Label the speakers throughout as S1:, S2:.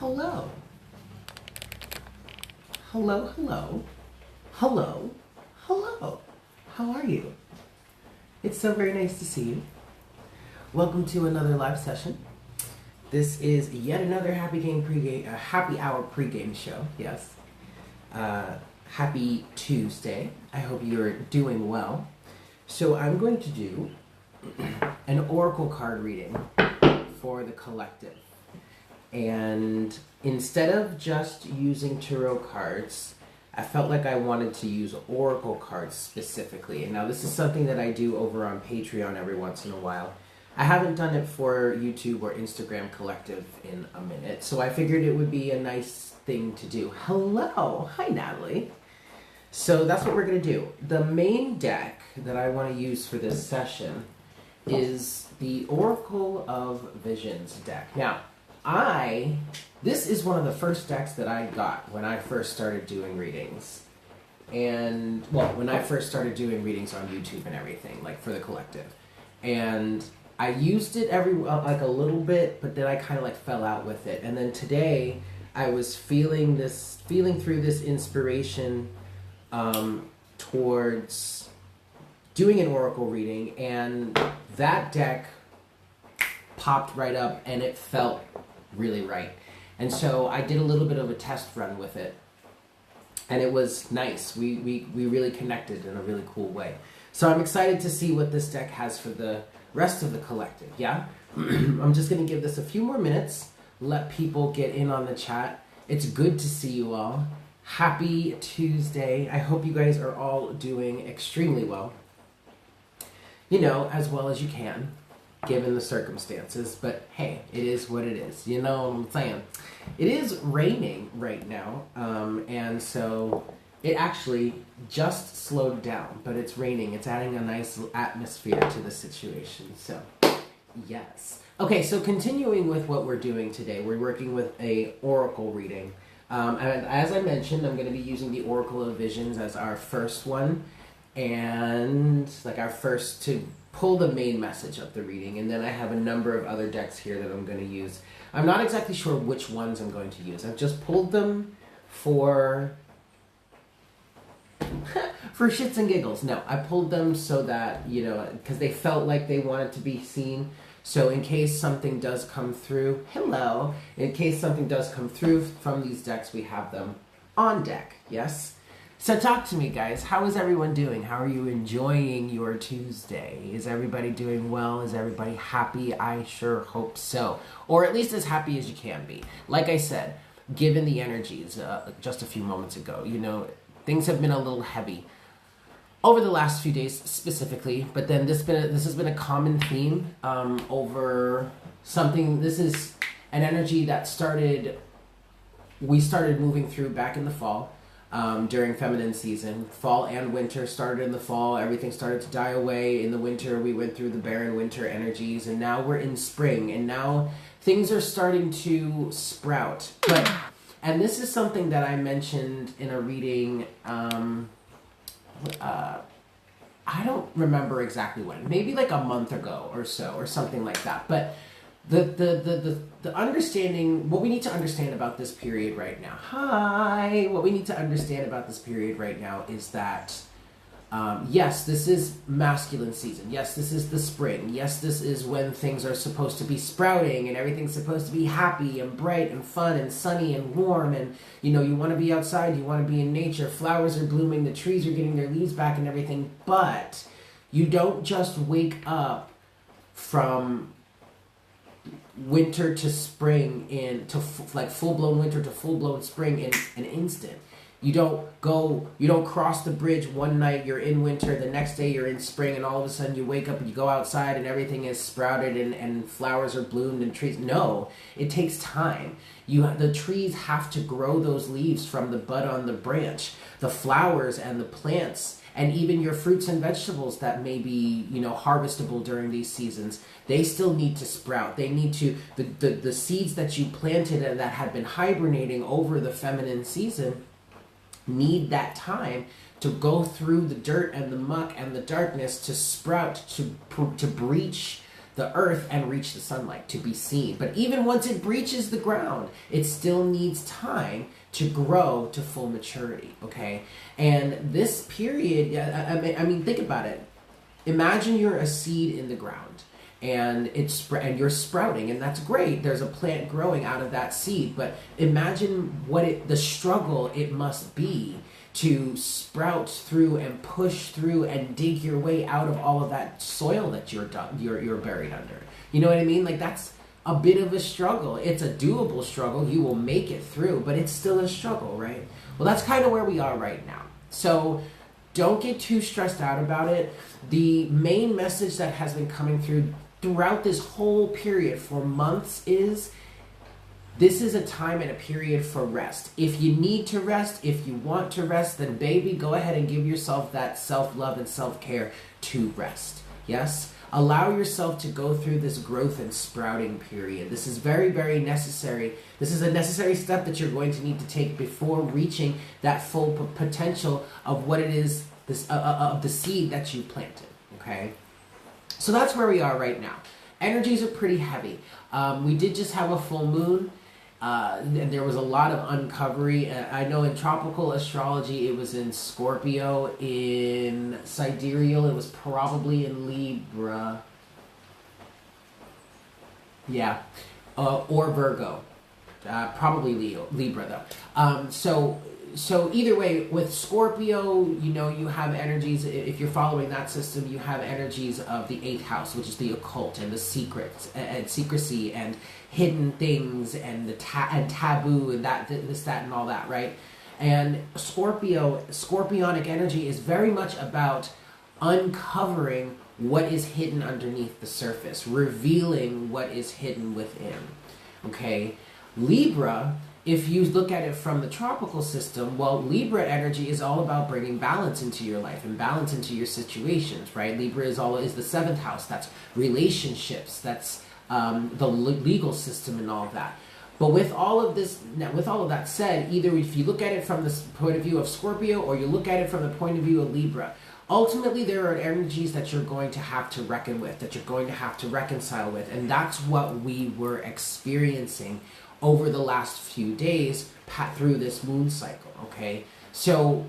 S1: Hello. Hello, hello. Hello, hello. How are you? It's so very nice to see you. Welcome to another live session. This is yet another happy hour pregame show. Yes. Happy Tuesday. I hope you're doing well. So I'm going to do an oracle card reading for the collective. And instead of just using tarot cards, I felt like I wanted to use oracle cards specifically. And now this is something that I do over on Patreon every once in a while. I haven't done it for YouTube or Instagram Collective in a minute, so I figured it would be a nice thing to do. Hello! Hi, Natalie. So that's what we're going to do. The main deck that I want to use for this session is the Oracle of Visions deck. Now, this is one of the first decks that I got when I first started doing readings. And, well, when I first started doing readings on YouTube and everything, like for the collective. And I used it like a little bit, but then I kind of like fell out with it. And then today I was feeling through this inspiration towards doing an oracle reading, and that deck popped right up and it felt really right. And so I did a little bit of a test run with it, and it was nice. We really connected in a really cool way. So I'm excited to see what this deck has for the rest of the collective, yeah? I'm just going to give this a few more minutes, let people get in on the chat. It's good to see you all. Happy Tuesday. I hope you guys are all doing extremely well. You know, as well as you can, given the circumstances. But hey, it is what it is. You know what I'm saying? It is raining right now, and so it actually just slowed down, but it's raining. It's adding a nice atmosphere to the situation. So, yes. Okay, so continuing with what we're doing today, we're working with a oracle reading. And as I mentioned, I'm going to be using the Oracle of Visions as our first one, and like our first to pull the main message of the reading. And then I have a number of other decks here that I'm going to use. I'm not exactly sure which ones I'm going to use. I've just pulled them for shits and giggles. No, I pulled them so that, you know, because they felt like they wanted to be seen. So in case something does come through, in case something does come through from these decks, we have them on deck, yes? So talk to me, guys. How is everyone doing? How are you enjoying your Tuesday? Is everybody doing well? Is everybody happy? I sure hope so. Or at least as happy as you can be. Like I said, given the energies just a few moments ago, you know, things have been a little heavy over the last few days specifically, but then this has been a common theme over something. This is an energy that we started moving through back in the fall during feminine season. Fall and winter started in the fall. Everything started to die away. In the winter, we went through the barren winter energies, and now we're in spring, and now things are starting to sprout. And this is something that I mentioned in a reading, I don't remember exactly when, maybe like a month ago or so, or something like that. But the understanding, what we need to understand about this period right now, what we need to understand about this period right now is that, yes, this is masculine season. Yes, this is the spring. Yes, this is when things are supposed to be sprouting and everything's supposed to be happy and bright and fun and sunny and warm. And, you know, you want to be outside. You want to be in nature. Flowers are blooming. The trees are getting their leaves back and everything. But you don't just wake up from winter to spring like full-blown winter to full-blown spring in an instant. You don't cross the bridge one night, you're in winter, the next day you're in spring, and all of a sudden you wake up and you go outside and everything is sprouted and flowers are bloomed and trees. No, it takes time. The trees have to grow those leaves from the bud on the branch. The flowers and the plants and even your fruits and vegetables that may be, you know, harvestable during these seasons, they still need to sprout. They need to, the seeds that you planted and that had been hibernating over the feminine season need that time to go through the dirt and the muck and the darkness to sprout, to breach the earth and reach the sunlight to be seen. But even once it breaches the ground, it still needs time to grow to full maturity, okay? And this period, I mean, think about it. Imagine you're a seed in the ground and and you're sprouting, and that's great. There's a plant growing out of that seed, but imagine the struggle it must be to sprout through and push through and dig your way out of all of that soil that you're buried under. You know what I mean? Like, that's a bit of a struggle. It's a doable struggle. You will make it through, but it's still a struggle, right? Well, that's kind of where we are right now. So don't get too stressed out about it. The main message that has been coming throughout this whole period for months is this is a time and a period for rest. If you need to rest, if you want to rest, then baby, go ahead and give yourself that self-love and self-care to rest. Yes? Allow yourself to go through this growth and sprouting period. This is very, very necessary. This is a necessary step that you're going to need to take before reaching that full potential of what it is, of the seed that you planted. Okay? So that's where we are right now. Energies are pretty heavy. We did just have a full moon. And there was a lot of uncovery. I know in tropical astrology it was in Scorpio, in sidereal it was probably in Libra. Yeah. Or Virgo. Probably Libra though. So either way, with Scorpio, you know, you have energies, if you're following that system, you have energies of the 8th house, which is the occult and the secrets and secrecy and hidden things and the taboo and this, that, and all that, right? And Scorpionic energy is very much about uncovering what is hidden underneath the surface, revealing what is hidden within, okay? Libra, if you look at it from the tropical system, well, Libra energy is all about bringing balance into your life and balance into your situations, right? Libra is the 7th house. That's relationships. That's the legal system and all of that. But with all of that said, either if you look at it from the point of view of Scorpio or you look at it from the point of view of Libra, ultimately there are energies that you're going to have to reckon with, that you're going to have to reconcile with, and that's what we were experiencing over the last few days through this moon cycle, okay? So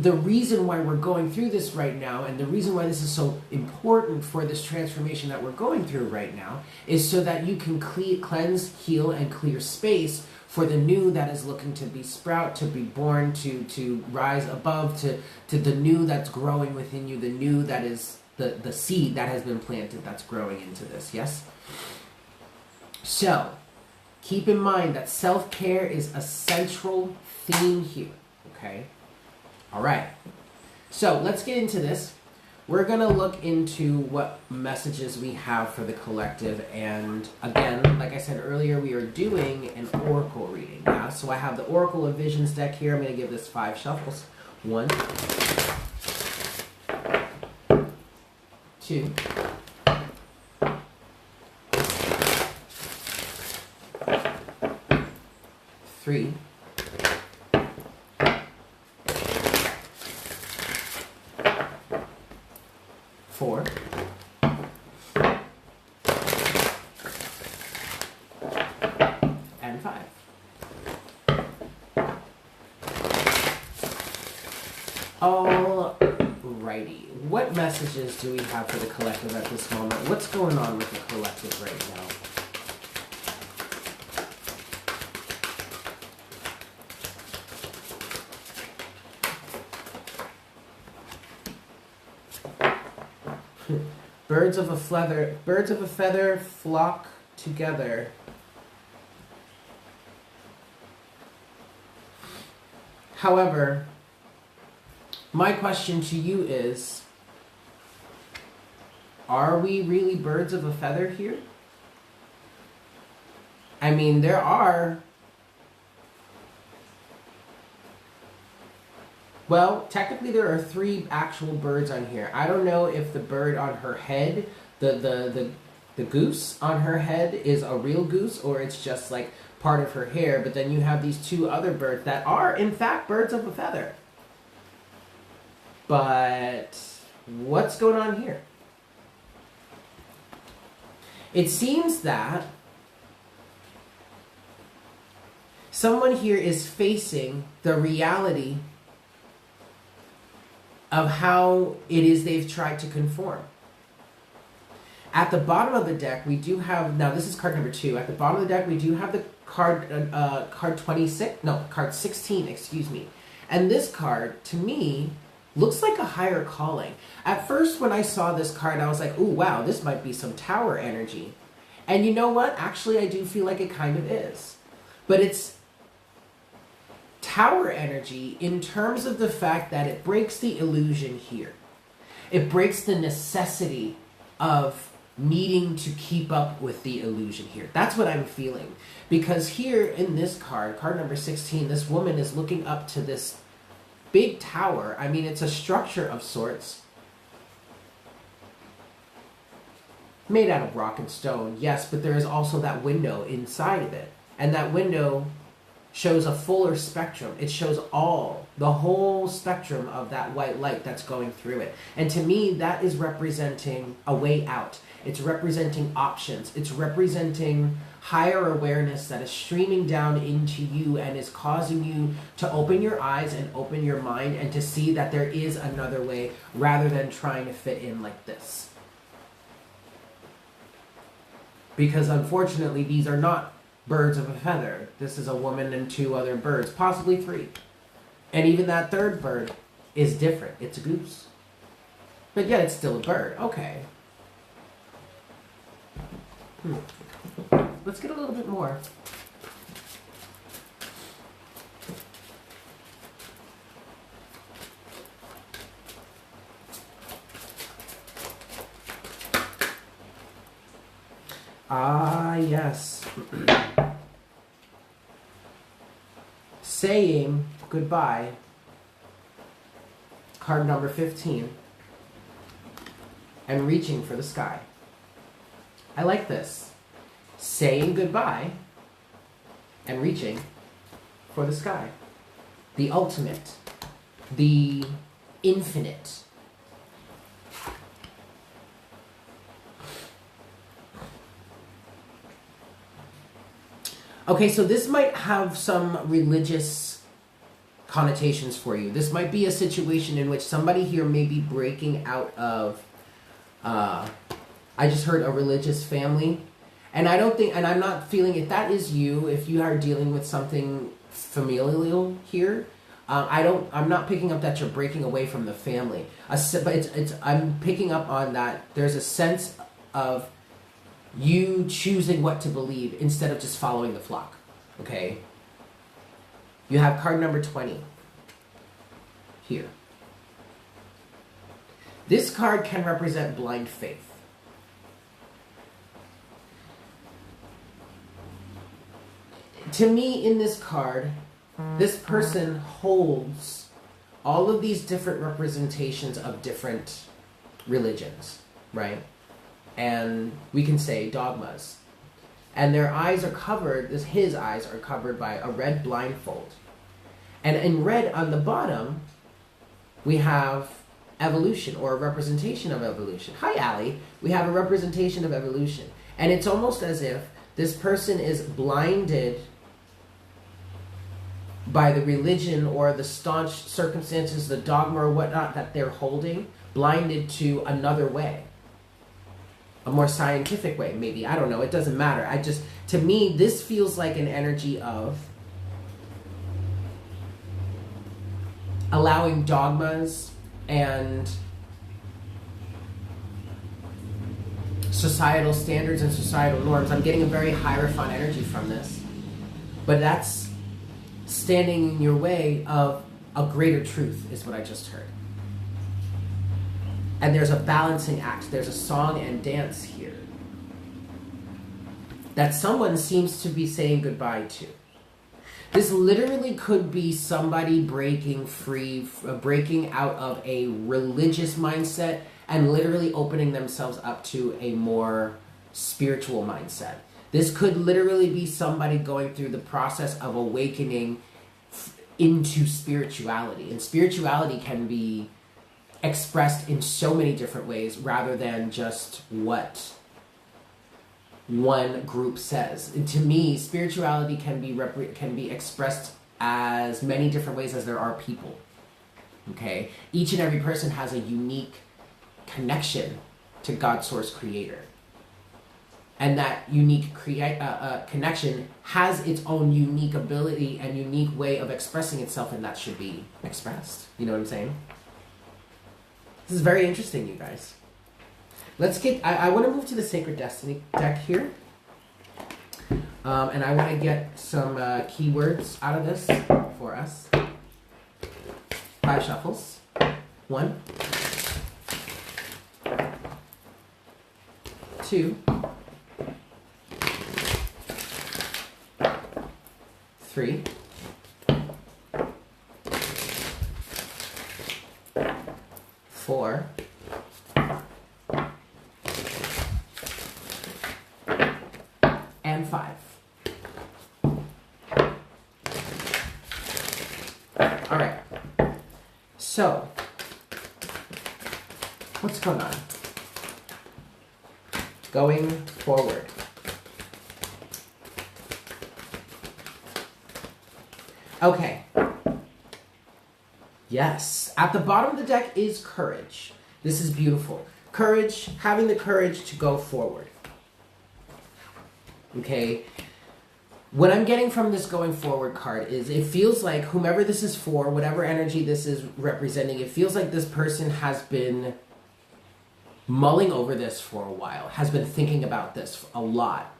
S1: the reason why we're going through this right now, and the reason why this is so important for this transformation that we're going through right now, is so that you can cleanse, heal, and clear space for the new that is looking to be sprout, to be born, to rise above, to the new that's growing within you, the new that is the seed that has been planted that's growing into this, yes? So, keep in mind that self-care is a central theme here, okay? All right. So, let's get into this. We're going to look into what messages we have for the collective. And again, like I said earlier, we are doing an oracle reading. Yeah? So, I have the Oracle of Visions deck here. I'm going to give this 5 shuffles. 1, 2, 3, 4, and 5. Alrighty. What messages do we have for the collective at this moment? What's going on with the collective right now? Birds of a feather flock together. However, my question to you is, are we really birds of a feather here? I mean, there are... Well, technically there are 3 actual birds on here. I don't know if the bird on her head, the goose on her head is a real goose or it's just like part of her hair, but then you have these 2 other birds that are in fact birds of a feather. But what's going on here? It seems that someone here is facing the reality of how it is they've tried to conform. At the bottom of the deck, we do have, now this is card number 2. At the bottom of the deck, we do have the card 16, excuse me. And this card, to me, looks like a higher calling. At first, when I saw this card, I was like, ooh, wow, this might be some tower energy. And you know what? Actually, I do feel like it kind of is. But it's tower energy in terms of the fact that it breaks the illusion here. It breaks the necessity of needing to keep up with the illusion here. That's what I'm feeling. Because here in this card number 16, this woman is looking up to this big tower. I mean, it's a structure of sorts. Made out of rock and stone, yes, but there is also that window inside of it. And that window shows a fuller spectrum. It shows the whole spectrum of that white light that's going through it. And to me, that is representing a way out. It's representing options. It's representing higher awareness that is streaming down into you and is causing you to open your eyes and open your mind and to see that there is another way rather than trying to fit in like this. Because unfortunately, these are not birds of a feather. This is a woman and 2 other birds, possibly 3. And even that 3rd bird is different. It's a goose. But yet it's still a bird. Okay. Let's get a little bit more. Ah, yes. Saying goodbye. Card number 15. And reaching for the sky. I like this. Saying goodbye and reaching for the sky. The ultimate. The infinite. Okay, so this might have some religious connotations for you. This might be a situation in which somebody here may be breaking out of, I just heard a religious family. And I don't think, and I'm not feeling, if that is you, if you are dealing with something familial here, I'm not picking up that you're breaking away from the family. But I'm picking up on that there's a sense of you choosing what to believe instead of just following the flock. Okay? You have card number 20 here. This card can represent blind faith. To me, in this card, this person holds all of these different representations of different religions, right? And we can say dogmas. And their eyes are covered, his eyes are covered by a red blindfold. And in red on the bottom, we have evolution, or a representation of evolution. Hi, Allie. We have a representation of evolution. And it's almost as if this person is blinded by the religion or the staunch circumstances, the dogma or whatnot that they're holding, blinded to another way. A more scientific way, maybe. I don't know. It doesn't matter. To me, this feels like an energy of allowing dogmas and societal standards and societal norms. I'm getting a very Hierophant energy from this. But that's standing in your way of a greater truth, is what I just heard. And there's a balancing act. There's a song and dance here that someone seems to be saying goodbye to. This literally could be somebody breaking free, breaking out of a religious mindset and literally opening themselves up to a more spiritual mindset. This could literally be somebody going through the process of awakening into spirituality. And spirituality can be expressed in so many different ways rather than just what one group says. And to me, spirituality can be expressed as many different ways as there are people. Okay? Each and every person has a unique connection to God's source creator. And that unique connection has its own unique ability and unique way of expressing itself, and that should be expressed. You know what I'm saying? This is very interesting, you guys. Let's get... I want to move to the Sacred Destiny deck here. And I want to get some keywords out of this for us. 5 shuffles. 1, 2, 3, 4, and 5. All right. So, what's going on? Going forward. Okay. Yes. At the bottom of the deck is courage. This is beautiful. Courage, having the courage to go forward. Okay. What I'm getting from this going forward card is it feels like whomever this is for, whatever energy this is representing, it feels like this person has been mulling over this for a while, has been thinking about this a lot,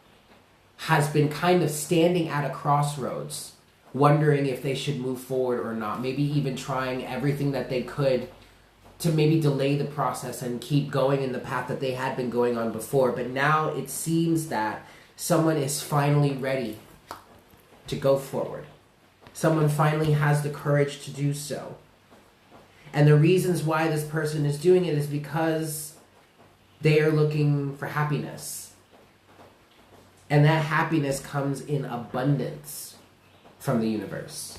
S1: has been kind of standing at a crossroads, wondering if they should move forward or not, maybe even trying everything that they could to maybe delay the process and keep going in the path that they had been going on before. But now it seems that someone is finally ready to go forward. Someone finally has the courage to do so. And the reasons why this person is doing it is because they are looking for happiness. And that happiness comes in abundance from the universe.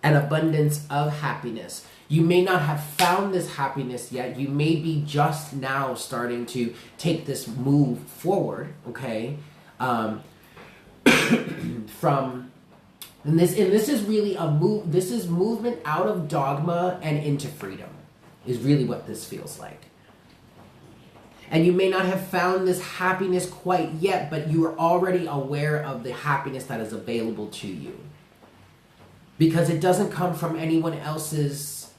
S1: An abundance of happiness. You may not have found this happiness yet. You may be just now starting to take this move forward, okay? This is really a move. This is movement out of dogma and into freedom, is really what this feels like. And you may not have found this happiness quite yet, but you are already aware of the happiness that is available to you. Because it doesn't come from anyone else's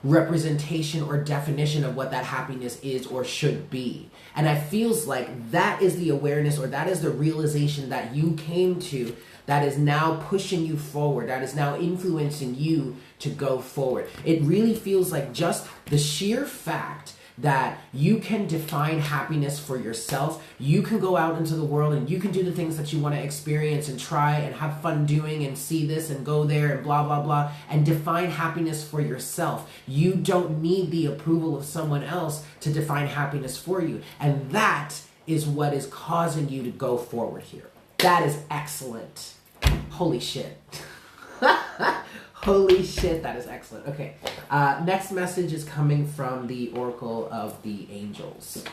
S1: representation or definition of what that happiness is or should be. And it feels like that is the awareness, or that is the realization that you came to, that is now pushing you forward, that is now influencing you to go forward. It really feels like just the sheer fact that you can define happiness for yourself. You can go out into the world and you can do the things that you want to experience and try and have fun doing and see this and go there and blah, blah, blah, and define happiness for yourself. You don't need the approval of someone else to define happiness for you. And that is what is causing you to go forward here. That is excellent. Holy shit. Holy shit, that is excellent. Okay, next message is coming from the Oracle of the Angels.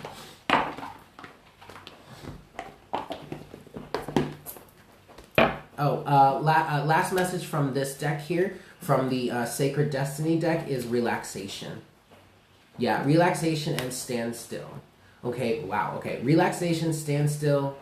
S1: Last message from this deck here, from the Sacred Destiny deck, is relaxation. Yeah, relaxation and stand still. Okay, wow, okay. Relaxation, stand still,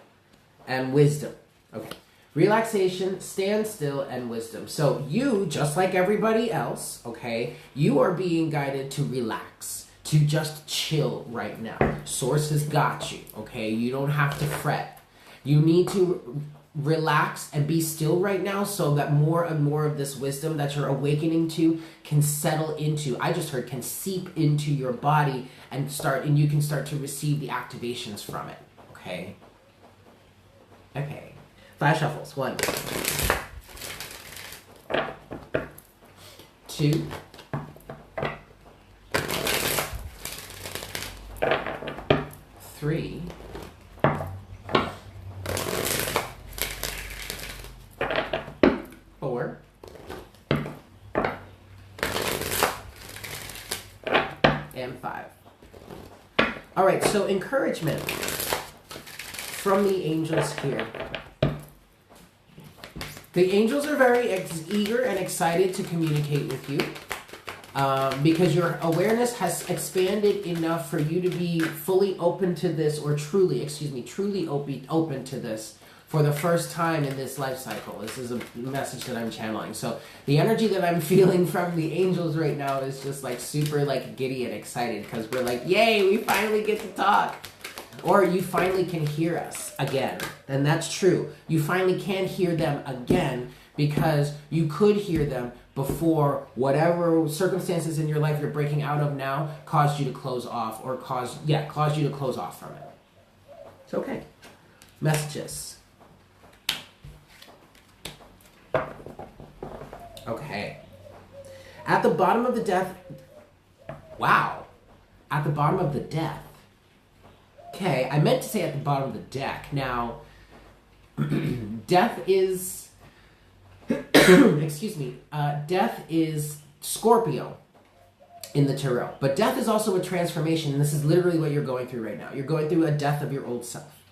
S1: and wisdom. Okay. Relaxation, stand still, and wisdom. So you, just like everybody else, okay, you are being guided to relax, to just chill right now. Source has got you, okay? You don't have to fret. You need to relax and be still right now so that more and more of this wisdom that you're awakening to can settle into, I just heard, can seep into your body and you can start to receive the activations from it, okay? Okay. 5 shuffles. 1, 2, 3, 4, and 5. All right, so encouragement from the angels here. The angels are very eager and excited to communicate with you because your awareness has expanded enough for you to be fully open to this, or truly open to this for the first time in this life cycle. This is a message that I'm channeling. So the energy that I'm feeling from the angels right now is just like super like giddy and excited because we're like, yay, we finally get to talk. Or you finally can hear us again. And that's true. You finally can hear them again because you could hear them before whatever circumstances in your life you're breaking out of now caused you to close off or caused you to close off from it. It's okay. Messages. Okay. At the bottom of the death. Wow. At the bottom of the death. Okay, I meant to say at the bottom of the deck. Now, death is, excuse me, death is Scorpio in the tarot. But death is also a transformation, and this is literally what you're going through right now. You're going through a death of your old self.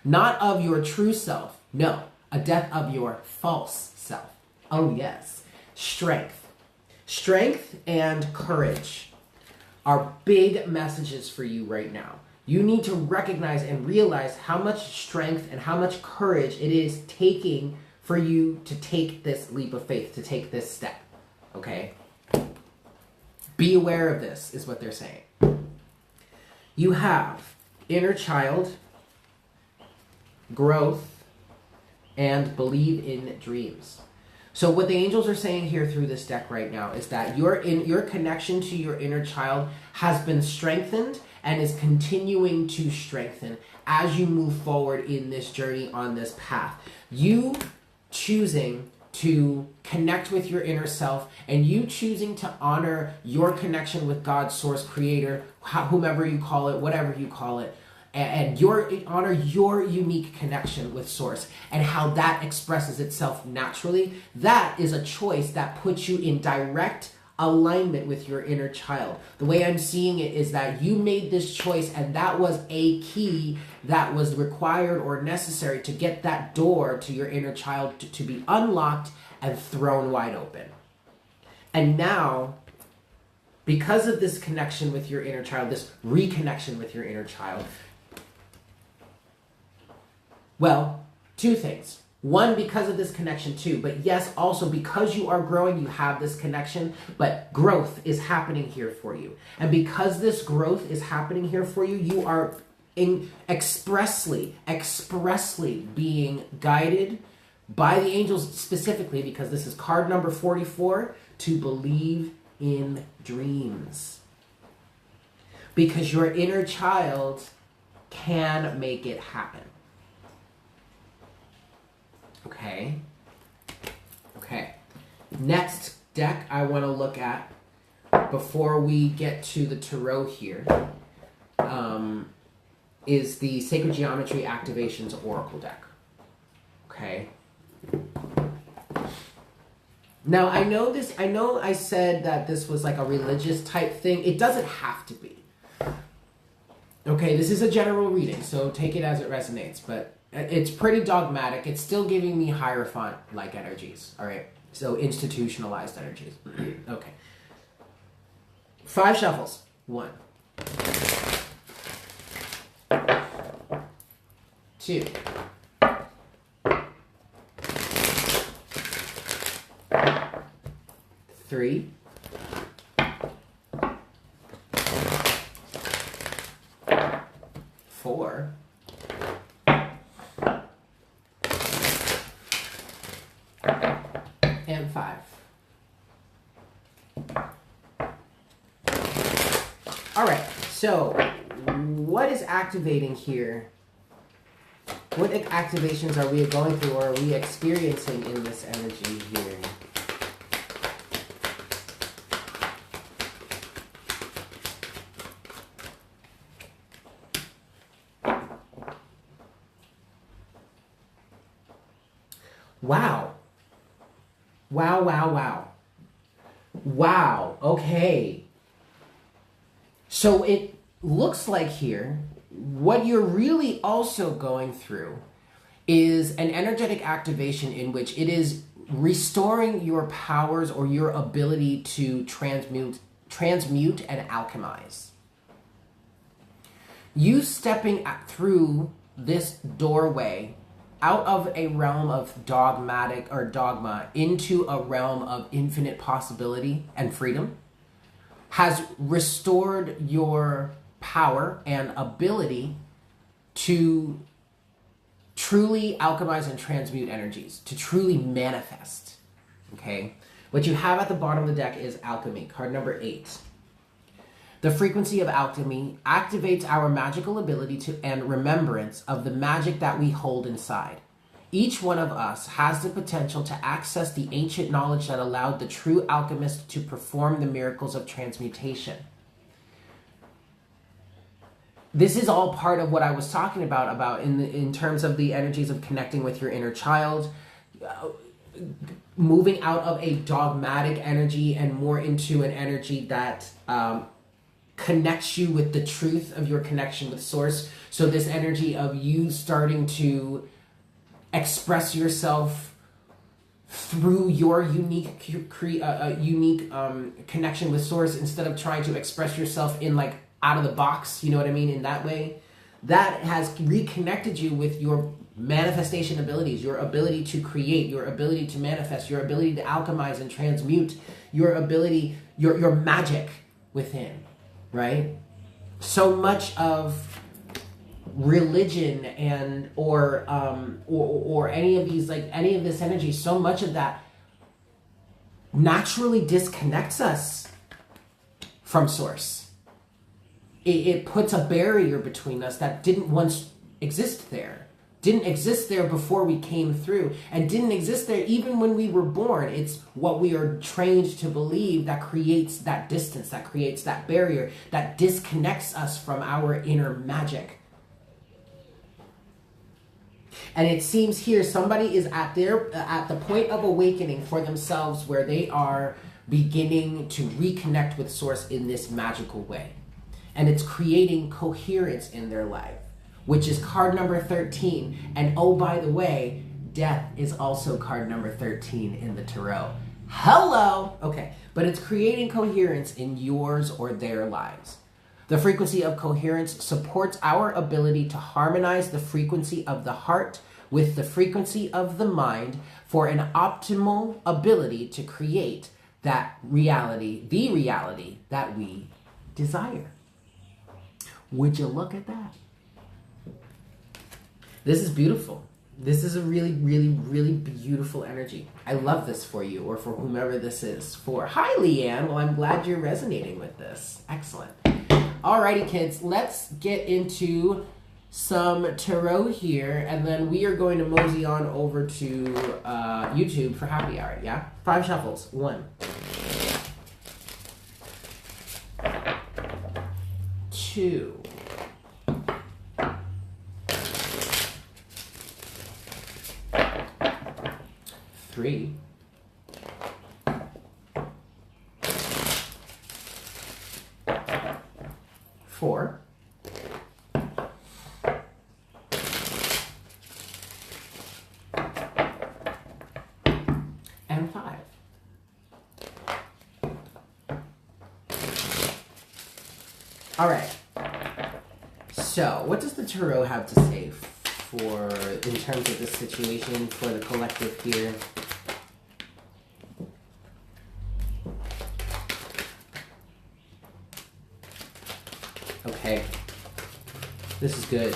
S1: Not of your true self, no, a death of your false self. Oh yes, strength. Strength and courage are big messages for you right now. You need to recognize and realize how much strength and how much courage it is taking for you to take this leap of faith, to take this step, okay? Be aware of this, is what they're saying. You have inner child, growth, and believe in dreams. So what the angels are saying here through this deck right now is that your connection to your inner child has been strengthened and is continuing to strengthen as you move forward in this journey on this path. You choosing to connect with your inner self and you choosing to honor your connection with God, Source, Creator, whomever you call it, whatever you call it, and honor your unique connection with Source and how that expresses itself naturally. That is a choice that puts you in direct alignment with your inner child. The way I'm seeing it is that you made this choice and that was a key that was required or necessary to get that door to your inner child to be unlocked and thrown wide open. And now, because of this connection with your inner child, this reconnection with your inner child, well, two things. One, because of this connection too, but yes, also because you are growing, you have this connection, but growth is happening here for you. And because this growth is happening here for you, you are expressly being guided by the angels specifically, because this is card number 44, to believe in dreams. Because your inner child can make it happen. Okay. Next deck I want to look at before we get to the tarot here is the Sacred Geometry Activations Oracle deck. Okay. Now I know I said that this was like a religious type thing. It doesn't have to be. Okay, this is a general reading, so take it as it resonates, but it's pretty dogmatic. It's still giving me Hierophant-like energies, all right? So institutionalized energies. Okay. 5 shuffles. 1. 2. 3. 4. And 5. All right, so what is activating here? What activations are we going through or are we experiencing in this energy here? Wow. Wow, okay. So looks like here, what you're really also going through is an energetic activation in which it is restoring your powers or your ability to transmute and alchemize. You stepping through this doorway out of a realm of dogmatic or dogma into a realm of infinite possibility and freedom has restored your power and ability to truly alchemize and transmute energies, to truly manifest. Okay? What you have at the bottom of the deck is alchemy, card number 8. The frequency of alchemy activates our magical ability to and remembrance of the magic that we hold inside. Each one of us has the potential to access the ancient knowledge that allowed the true alchemist to perform the miracles of transmutation. This is all part of what I was talking about in terms of the energies of connecting with your inner child, moving out of a dogmatic energy and more into an energy that connects you with the truth of your connection with Source. So this energy of you starting to express yourself through your unique connection with Source, instead of trying to express yourself in like out of the box, you know what I mean, in that way. That has reconnected you with your manifestation abilities, your ability to create, your ability to manifest, your ability to alchemize and transmute, your ability, your magic within, right? So much of religion and or any of these, like any of this energy, so much of that naturally disconnects us from Source. It puts a barrier between us that didn't once exist there. Didn't exist there before we came through, and didn't exist there even when we were born. It's what we are trained to believe that creates that distance, that creates that barrier, that disconnects us from our inner magic. And it seems here somebody is at the point of awakening for themselves, where they are beginning to reconnect with Source in this magical way. And it's creating coherence in their life, which is card number 13. And oh, by the way, death is also card number 13 in the tarot. Hello! Okay, but it's creating coherence in yours or their lives. The frequency of coherence supports our ability to harmonize the frequency of the heart with the frequency of the mind for an optimal ability to create that reality, the reality that we desire. Would you look at that? This is beautiful. This is a really, really, really beautiful energy. I love this for you, or for whomever this is for. Hi, Leanne. Well, I'm glad you're resonating with this. Excellent. Alrighty, kids. Let's get into some tarot here, and then we are going to mosey on over to YouTube for happy hour, yeah? 5 shuffles. 1. 2. 3. 4. 5. All right. So, what does the tarot have to say for in terms of this situation for the collective here? Okay. This is good.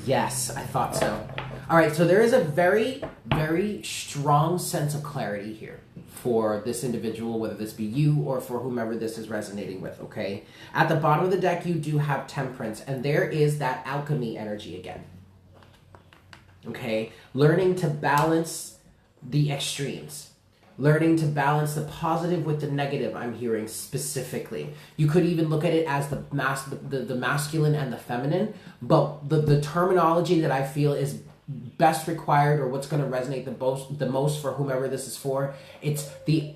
S1: Yes, I thought so. All right, so there is a very, very strong sense of clarity here for this individual, whether this be you or for whomever this is resonating with, okay? At the bottom of the deck, you do have Temperance, and there is that alchemy energy again, okay? Learning to balance the extremes. Learning to balance the positive with the negative, I'm hearing specifically. You could even look at it as the masculine and the feminine, but the terminology that I feel is best required, or what's going to resonate the most for whomever this is for, it's the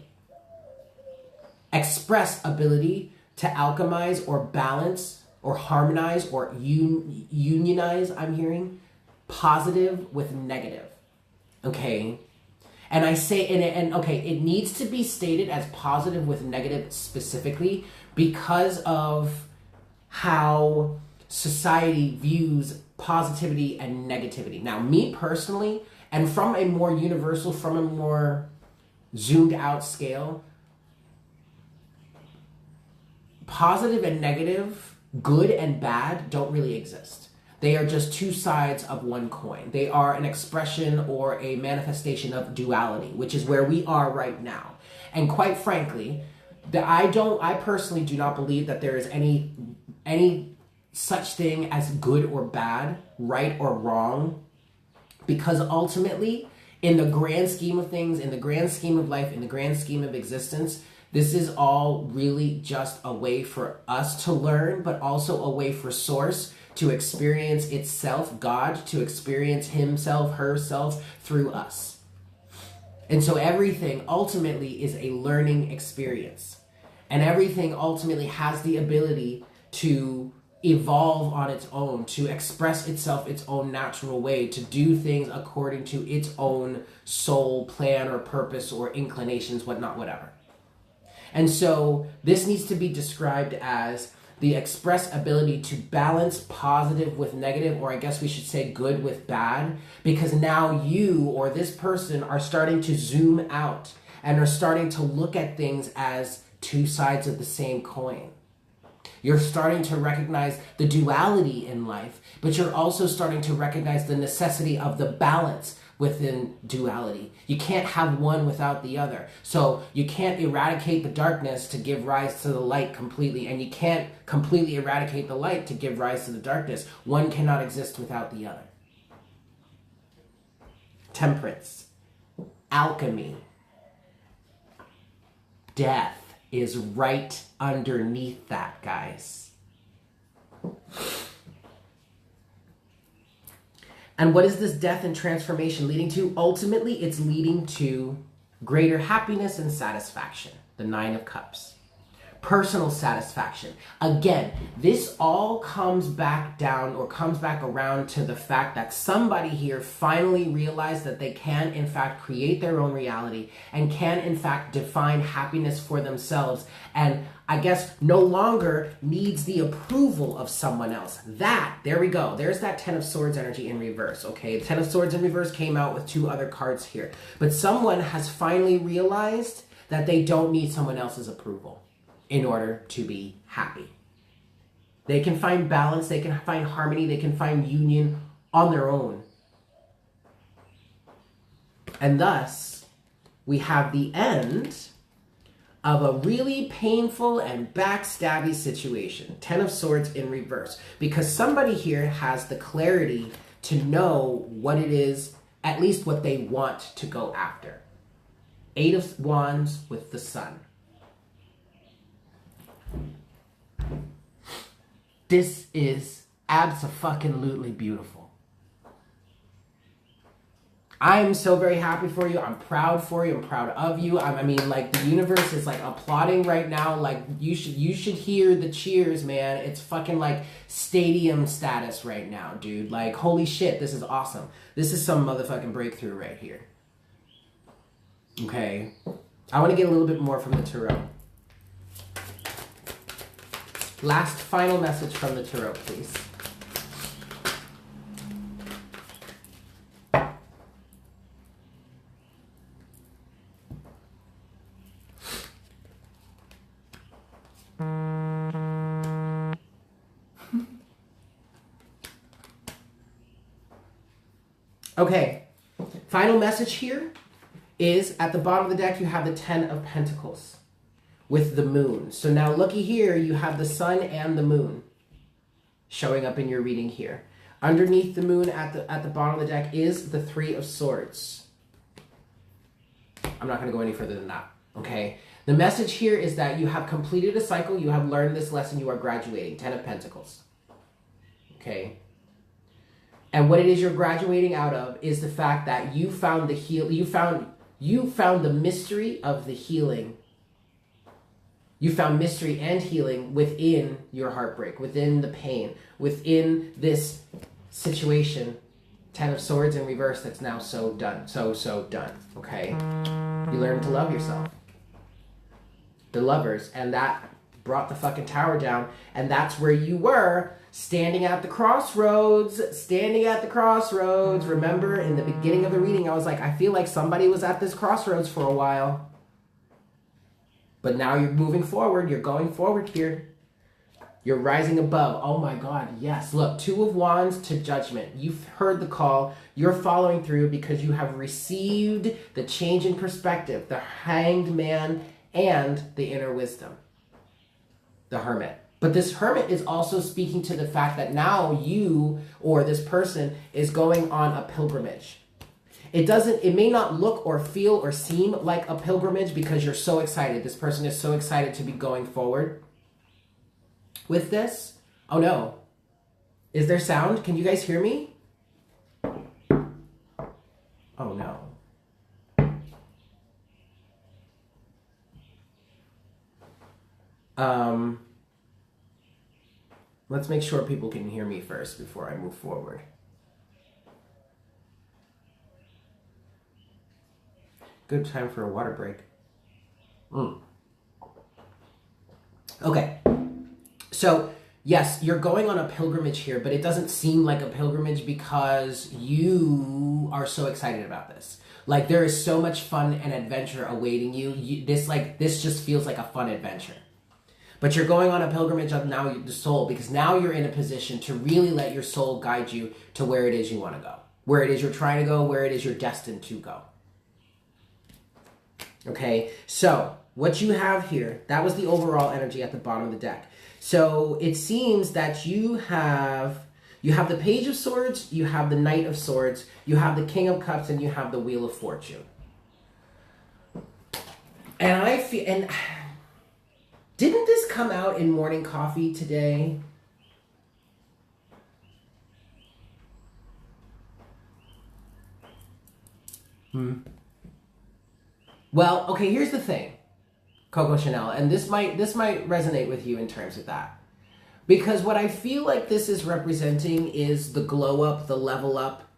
S1: express ability to alchemize or balance or harmonize or unionize, I'm hearing, positive with negative. Okay? And I say, and okay, it needs to be stated as positive with negative specifically because of how society views positivity and negativity. Now, me personally, and from a more universal, from a more zoomed out scale, positive and negative, good and bad, don't really exist. They are just two sides of one coin. They are an expression or a manifestation of duality, which is where we are right now. And quite frankly, I personally do not believe that there is any such thing as good or bad, right or wrong, because ultimately, in the grand scheme of things, in the grand scheme of life, in the grand scheme of existence, this is all really just a way for us to learn, but also a way for Source to experience itself, God, to experience himself, herself through us. And so everything ultimately is a learning experience. And everything ultimately has the ability to evolve on its own, to express itself its own natural way, to do things according to its own soul plan or purpose or inclinations, whatnot, whatever. And so this needs to be described as the express ability to balance positive with negative, or I guess we should say good with bad, because now you or this person are starting to zoom out and are starting to look at things as two sides of the same coin. You're starting to recognize the duality in life, but you're also starting to recognize the necessity of the balance within duality. You can't have one without the other. So you can't eradicate the darkness to give rise to the light completely, and you can't completely eradicate the light to give rise to the darkness. One cannot exist without the other. Temperance, alchemy, death is right underneath that, guys. And what is this death and transformation leading to? Ultimately, it's leading to greater happiness and satisfaction. The Nine of Cups. Personal satisfaction. Again, this all comes back down or comes back around to the fact that somebody here finally realized that they can, in fact, create their own reality and can, in fact, define happiness for themselves. And I guess no longer needs the approval of someone else. There we go. There's that Ten of Swords energy in reverse, okay? The Ten of Swords in reverse came out with two other cards here. But someone has finally realized that they don't need someone else's approval in order to be happy. They can find balance, they can find harmony, they can find union on their own. And thus, we have the end of a really painful and backstabby situation. Ten of Swords in reverse. Because somebody here has the clarity to know what it is, at least what they want to go after. Eight of Wands with the Sun. This is abso-fucking-lutely beautiful. I'm so very happy for you. I'm proud for you. I'm proud of you. I mean, like, the universe is, like, applauding right now. Like, you should hear the cheers, man. It's fucking, like, stadium status right now, dude. Like, holy shit, this is awesome. This is some motherfucking breakthrough right here. Okay? I want to get a little bit more from the tarot. Last final message from the tarot, please. Okay, final message here is at the bottom of the deck you have the Ten of Pentacles with the Moon. So now looky here, you have the Sun and the Moon showing up in your reading here. Underneath the Moon at the bottom of the deck is the Three of Swords. I'm not going to go any further than that, okay? The message here is that you have completed a cycle, you have learned this lesson, you are graduating. Ten of Pentacles, okay? And what it is you're graduating out of is the fact that you found the you found the mystery of the healing You found mystery and healing within your heartbreak, within the pain, within this situation. 10 of Swords in reverse that's now so done. So done. Okay? You learned to love yourself. The lovers. And that brought the fucking tower down. And that's where you were, standing at the crossroads. Standing at the crossroads. Remember, in the beginning of the reading, I was like, I feel like somebody was at this crossroads for a while. But now you're moving forward. You're going forward here. You're rising above. Oh my God, yes. Look, 2 of Wands to Judgment. You've heard the call. You're following through because you have received the change in perspective, the Hanged Man and the inner wisdom, the Hermit. But this Hermit is also speaking to the fact that now you or this person is going on a pilgrimage. It may not look or feel or seem like a pilgrimage because you're so excited. This person is so excited to be going forward with this. Oh no. Is there sound? Can you guys hear me? Oh no. Let's make sure people can hear me first before I move forward. Good time for a water break. Okay. So, yes, you're going on a pilgrimage here, but it doesn't seem like a pilgrimage because you are so excited about this. Like, there is so much fun and adventure awaiting you. This just feels like a fun adventure. But you're going on a pilgrimage of now the soul because now you're in a position to really let your soul guide you to where it is you want to go. Where it is you're trying to go, where it is you're destined to go. Okay, so what you have here, that was the overall energy at the bottom of the deck. So it seems that you have the Page of Swords, you have the Knight of Swords, you have the King of Cups, and you have the Wheel of Fortune. And I feel, and didn't this come out in Morning Coffee today? Well, okay, here's the thing, Coco Chanel, and this might resonate with you in terms of that. Because what I feel like this is representing is the glow up, the level up,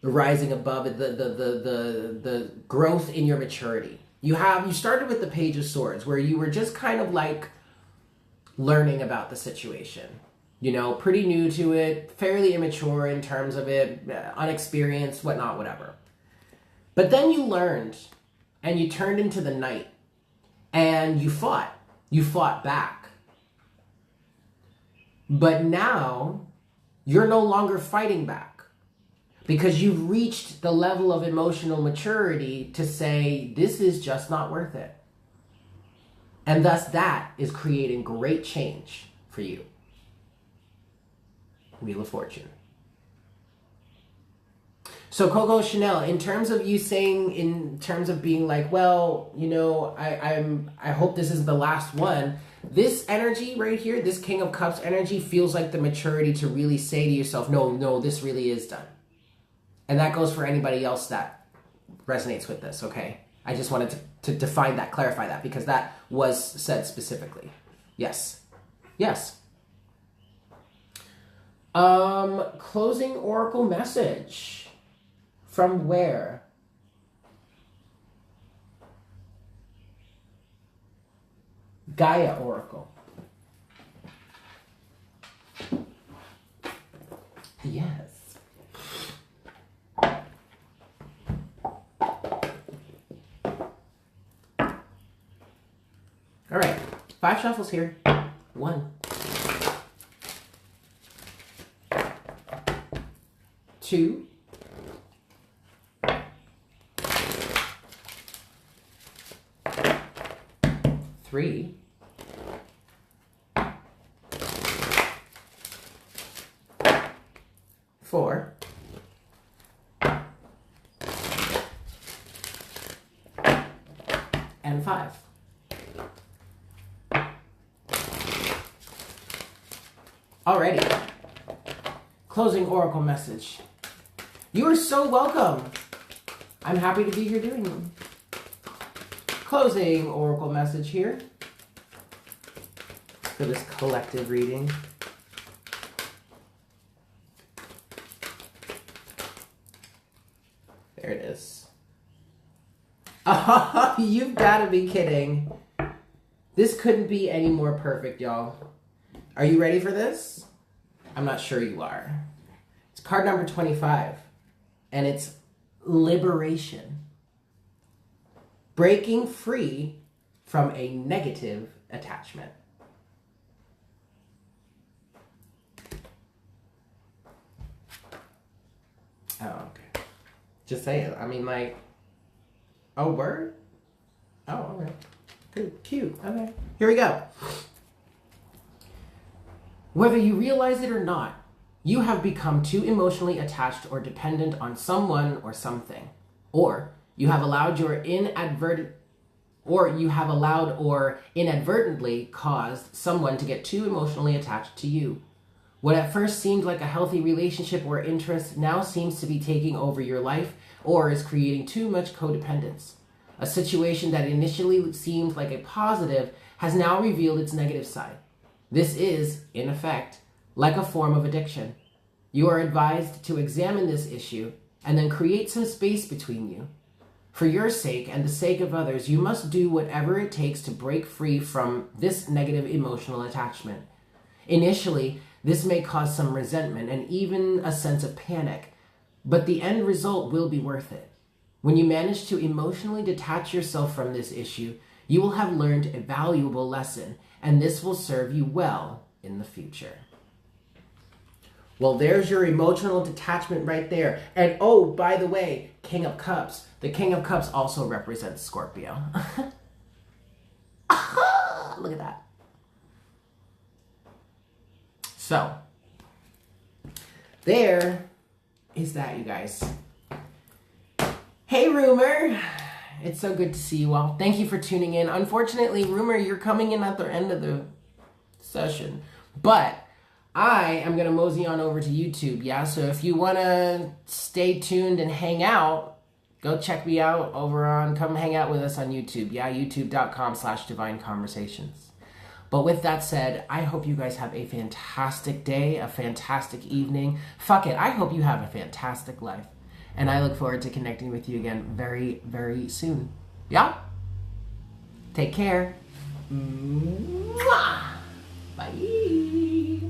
S1: the rising above, the growth in your maturity. You started with the Page of Swords, where you were just kind of like learning about the situation. You know, pretty new to it, fairly immature in terms of it, unexperienced, whatnot, whatever. But then you learned, and you turned into the Knight, and you fought. You fought back. But now, you're no longer fighting back. Because you've reached the level of emotional maturity to say, this is just not worth it. And thus that is creating great change for you. Wheel of Fortune. So Coco Chanel, in terms of you saying, in terms of being like, well, you know, I hope this is the last one. This energy right here, this King of Cups energy feels like the maturity to really say to yourself, no, this really is done. And that goes for anybody else that resonates with this, okay? I just wanted to define that, clarify that, because that was said specifically. Yes. Yes. Closing oracle message. From where? Gaia Oracle. Yes. All right, 5 shuffles here. 1, 2, 3, 4, and 5. Alrighty. Closing oracle message. You are so welcome. I'm happy to be here doing them. Closing oracle message here. for this collective reading. There it is. Oh, you've got to be kidding. This couldn't be any more perfect, y'all. Are you ready for this? I'm not sure you are. It's card number 25, and it's liberation. Breaking free from a negative attachment. Oh, okay. Just say it. I mean, like, oh, word? Oh, all right. Good, cute. Okay. Here we go. Whether you realize it or not, you have become too emotionally attached or dependent on someone or something. Or you have allowed or inadvertently caused someone to get too emotionally attached to you. What at first seemed like a healthy relationship or interest now seems to be taking over your life or is creating too much codependence. A situation that initially seemed like a positive has now revealed its negative side. This is, in effect, like a form of addiction. You are advised to examine this issue and then create some space between you. For your sake and the sake of others, you must do whatever it takes to break free from this negative emotional attachment. Initially, this may cause some resentment and even a sense of panic, but the end result will be worth it. When you manage to emotionally detach yourself from this issue, you will have learned a valuable lesson, and this will serve you well in the future. Well, there's your emotional detachment right there. And oh, by the way, King of Cups. The King of Cups also represents Scorpio. Look at that. So, there is that, you guys. Hey, Rumor. It's so good to see you all. Thank you for tuning in. Unfortunately, Rumor, you're coming in at the end of the session. But I am going to mosey on over to YouTube, yeah? So if you want to stay tuned and hang out, go check me out come hang out with us on YouTube, yeah? youtube.com/Divine Conversations. But with that said, I hope you guys have a fantastic day, a fantastic evening. Fuck it, I hope you have a fantastic life. And I look forward to connecting with you again very, very soon. Yeah? Take care. Mwah! Bye.